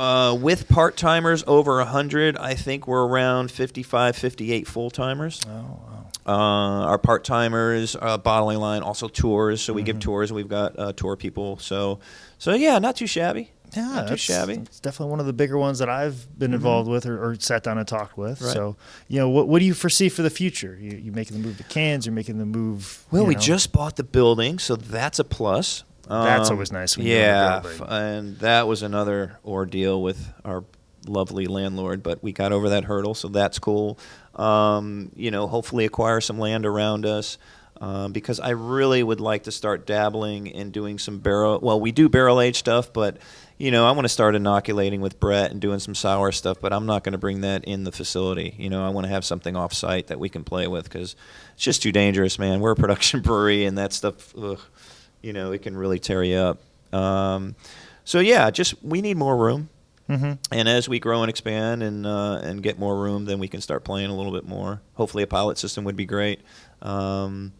With part-timers, over 100. I think we're around 55, 58 full-timers. Oh, wow. Our part-timers, bottling line, also tours. So we give tours. We've got tour people. So yeah, not too shabby. Yeah, not too shabby. It's definitely one of the bigger ones that I've been involved with or sat down and talked with. Right. So, what do you foresee for the future? You making the move to cans? You're making the move? Well, we just bought the building, so that's a plus. That's always nice when you own a building. And that was another ordeal with our lovely landlord, but we got over that hurdle, so that's cool. Hopefully acquire some land around us because I really would like to start dabbling in doing some we do barrel-aged stuff, but, I want to start inoculating with Brett and doing some sour stuff, but I'm not going to bring that in the facility. I want to have something off-site that we can play with because it's just too dangerous, man. We're a production brewery, and that stuff, it can really tear you up. We need more room. And as we grow and expand and get more room, then we can start playing a little bit more. Hopefully a pilot system would be great. What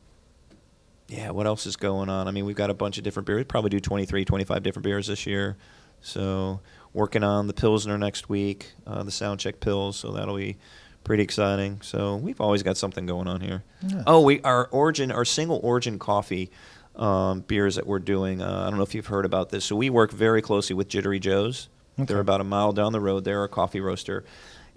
else is going on? I mean, we've got a bunch of different beers. We'd probably do 23, 25 different beers this year. So working on the Pilsner next week, the Soundcheck Pils, so that'll be pretty exciting. So we've always got something going on here. Yeah. Our single origin coffee beers that we're doing, I don't know if you've heard about this. So we work very closely with Jittery Joe's. Okay. They're about a mile down the road. They're a coffee roaster.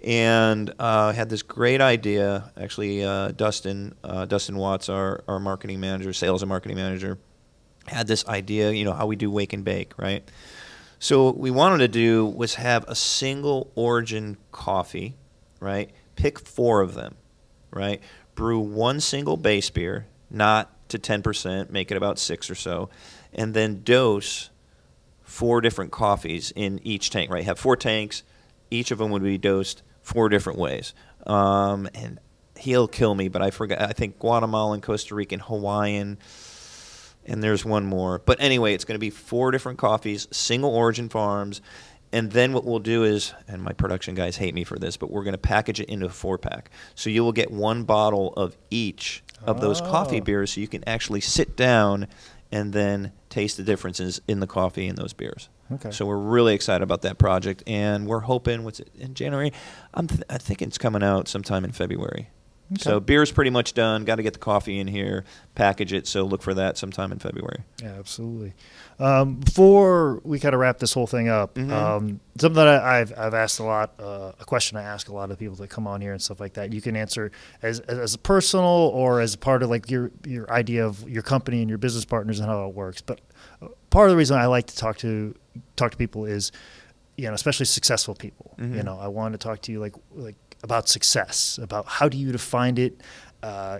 and had this great idea. Actually, Dustin Watts, our marketing manager, sales and marketing manager, had this idea, how we do wake and bake, right? So what we wanted to do was have a single origin coffee, right? Pick 4 of them, right? Brew one single base beer, not to 10%, make it about 6 or so, and then dose 4 different coffees in each tank, right? Have 4 tanks, each of them would be dosed 4 different ways. And he'll kill me, but I forgot. I think Guatemalan, Costa Rican, Hawaiian, and there's one more. But anyway, it's going to be 4 different coffees, single origin farms, and then what we'll do is, and my production guys hate me for this, but we're going to package it into a 4-pack. So you will get 1 bottle of each of those coffee beers, so you can actually sit down and then taste the differences in the coffee in those beers. Okay. So we're really excited about that project, and we're hoping, in January? I think it's coming out sometime in February. Okay. So beer's pretty much done. Got to get the coffee in here, package it. So look for that sometime in February. Yeah, absolutely. Before we kind of wrap this whole thing up, something that I've asked a lot, a question I ask a lot of people that come on here and stuff like that. You can answer as a personal or as a part of like your idea of your company and your business partners and how it works. But part of the reason I like to talk to people is, especially successful people. I want to talk to you like about success, about how do you define it?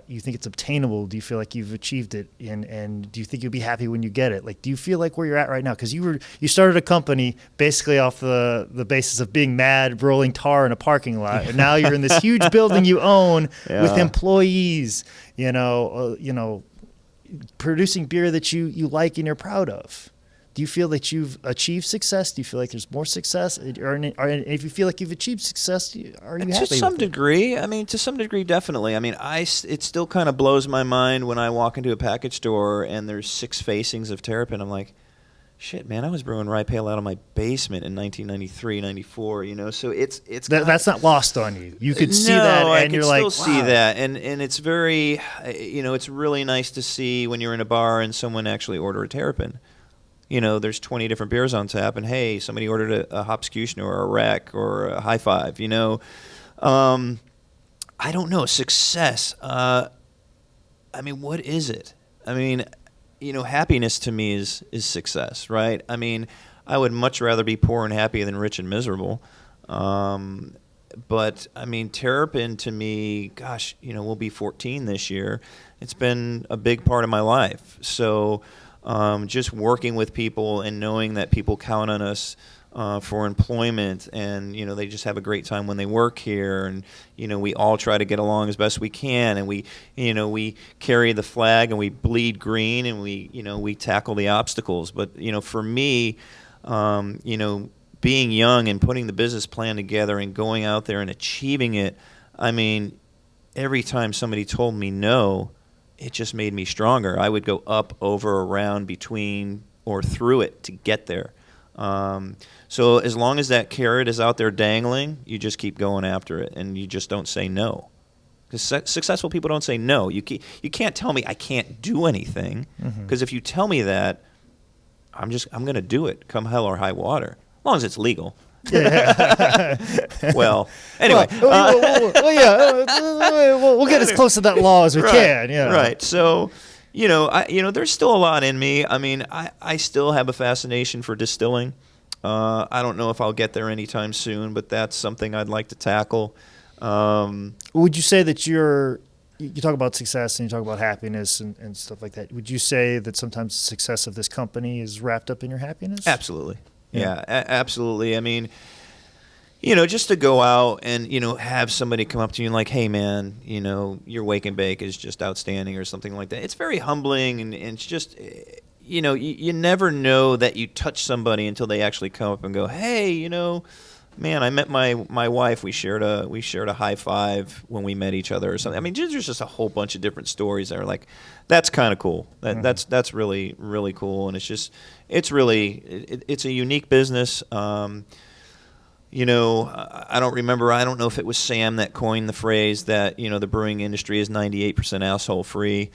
You think it's obtainable? Do you feel like you've achieved it? And do you think you'll be happy when you get it? Like, do you feel like where you're at right now? Because you started a company basically off the basis of being mad, rolling tar in a parking lot, and now you're in this huge building you own with employees. Producing beer that you like and you're proud of. Do you feel that you've achieved success? Do you feel like there's more success? Or if you feel like you've achieved success, are you happy? To some degree. I mean, to some degree, definitely. I mean, it still kind of blows my mind when I walk into a package store and there's 6 facings of Terrapin. I'm like, shit, man, I was brewing rye pale out of my basement in 1993, 94, so that's not lost on you. You could see that, and you're like, wow. I can still see that, and it's very, it's really nice to see when you're in a bar and someone actually order a Terrapin. There's 20 different beers on tap, and hey, somebody ordered a Hopsecutioner or a Rec or a High Five. I don't know, success. I mean, what is it? I mean, happiness to me is success, right? I mean, I would much rather be poor and happy than rich and miserable. But I mean, Terrapin to me, gosh, we'll be 14 this year. It's been a big part of my life. So. Just working with people and knowing that people count on us for employment, and they just have a great time when they work here, and we all try to get along as best we can, and we carry the flag and we bleed green, and we tackle the obstacles. But for me, being young and putting the business plan together and going out there and achieving it, I mean, every time somebody told me no, it just made me stronger. I would go up, over, around, between, or through it to get there. So as long as that carrot is out there dangling, you just keep going after it, and you just don't say no. Because successful people don't say no. You can't tell me I can't do anything, because if you tell me that, I'm going to do it, come hell or high water, as long as it's legal. Well, anyway. We'll get as close to that law as we can. Yeah. Right. So, there's still a lot in me. I mean, I still have a fascination for distilling. I don't know if I'll get there anytime soon, but that's something I'd like to tackle. Would you say that you talk about success and you talk about happiness and stuff like that. Would you say that sometimes the success of this company is wrapped up in your happiness? Absolutely. Yeah, absolutely. I mean, just to go out and, have somebody come up to you and like, hey, man, your wake and bake is just outstanding or something like that. It's very humbling, and it's just, you never know that you touch somebody until they actually come up and go, hey, man, I met my wife. We shared a high five when we met each other or something. I mean, there's just a whole bunch of different stories that are like, that's kind of cool. That's really, really cool. And it's a unique business. I don't remember. I don't know if it was Sam that coined the phrase that, the brewing industry is 98% asshole free.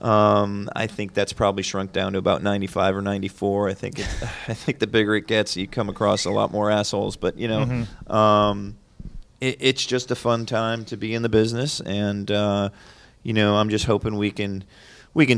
I think that's probably shrunk down to about 95 or 94. I think the bigger it gets, you come across a lot more assholes. But it's just a fun time to be in the business, and I'm just hoping we can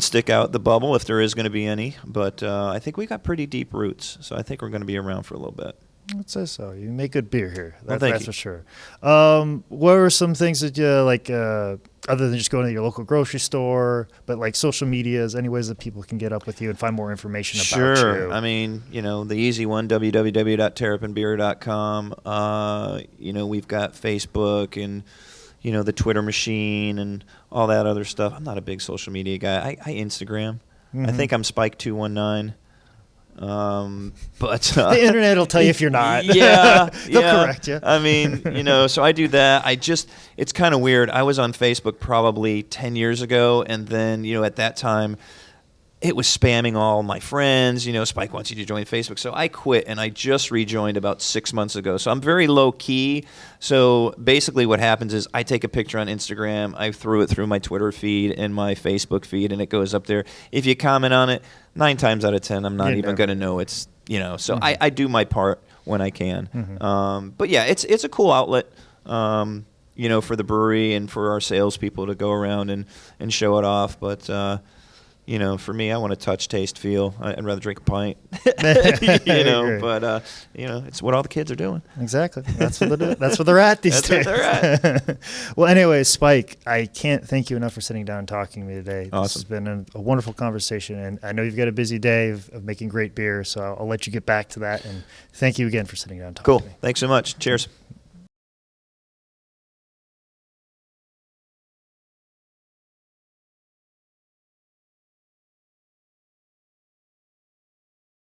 stick out the bubble if there is going to be any. But I think we got pretty deep roots, so I think we're going to be around for a little bit. I'd say so. You make good beer here. That's thank you. for sure. What are some things that you like, other than just going to your local grocery store, but like social medias, any ways that people can get up with you and find more information about you? Sure. I mean, the easy one, www.terrapinbeer.com. We've got Facebook and, the Twitter machine and all that other stuff. I'm not a big social media guy. I Instagram. Mm-hmm. I think I'm Spike219. But the internet will tell you if you're not. Yeah, they'll correct you. I mean, so I do that. It's kind of weird. I was on Facebook probably 10 years ago, and then at that time, it was spamming all my friends. Spike wants you to join Facebook, so I quit, and I just rejoined about 6 months ago. So I'm very low key. So basically, what happens is I take a picture on Instagram, I threw it through my Twitter feed and my Facebook feed, and it goes up there. If you comment on it, 9 times out of 10, I'm not even going to know it's, so Mm-hmm. I do my part when I can. Mm-hmm. But yeah, it's a cool outlet, for the brewery and for our salespeople to go around and show it off. But, for me, I want to touch, taste, feel. I'd rather drink a pint, but, it's what all the kids are doing. Exactly. That's what they're, that's what they're at these days. That's what they're at. Well, anyway, Spike, I can't thank you enough for sitting down and talking to me today. Awesome. This has been a wonderful conversation, and I know you've got a busy day of making great beer, so I'll let you get back to that, and thank you again for sitting down and talking Cool. to me. Thanks so much. Cheers.